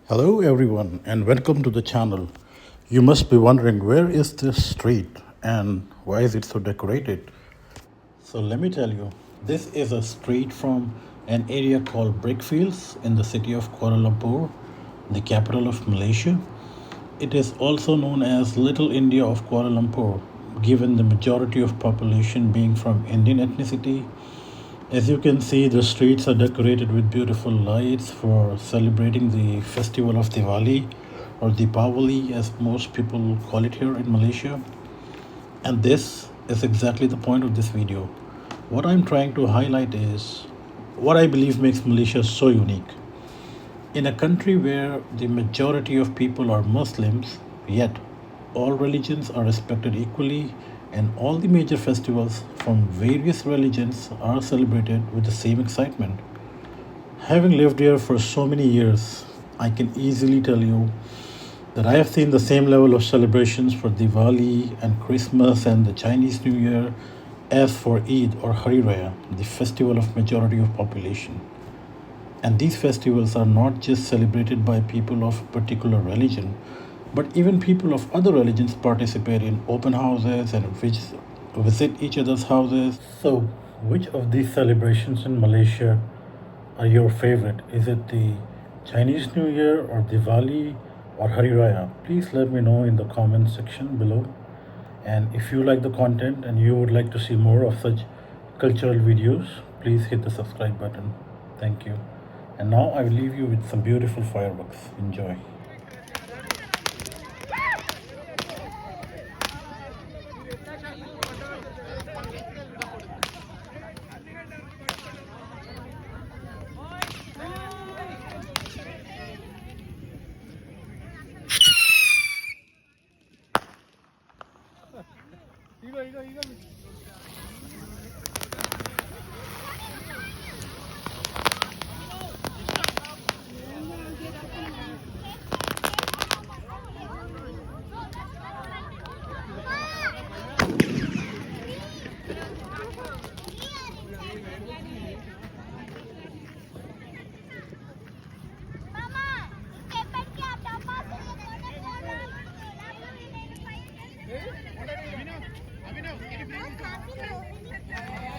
Hello everyone and welcome to the channel. You must be wondering where is this street and why is it so decorated? So let me tell you, this is a street from an area called Brickfields in the city of Kuala Lumpur, the capital of Malaysia. It is also known as Little India of Kuala Lumpur, given the majority of population being from Indian ethnicity. As you can see, the streets are decorated with beautiful lights for celebrating the festival of Diwali or Deepavali, as most people call it here in Malaysia. And this is exactly the point of this video. What I'm trying to highlight is what I believe makes Malaysia so unique. In a country where the majority of people are Muslims, yet all religions are respected equally and all the major festivals from various religions are celebrated with the same excitement. Having lived here for so many years, I can easily tell you that I have seen the same level of celebrations for Diwali and Christmas and the Chinese New Year as for Eid or Hari Raya, the festival of majority of population. And these festivals are not just celebrated by people of particular religion, but even people of other religions participate in open houses and visit each other's houses. So, which of these celebrations in Malaysia are your favorite? Is it the Chinese New Year or Diwali or Hari Raya? Please let me know in the comment section below. And if you like the content and you would like to see more of such cultural videos, please hit the subscribe button. Thank you. And now I will leave you with some beautiful fireworks. Enjoy. Abhinav, can you bring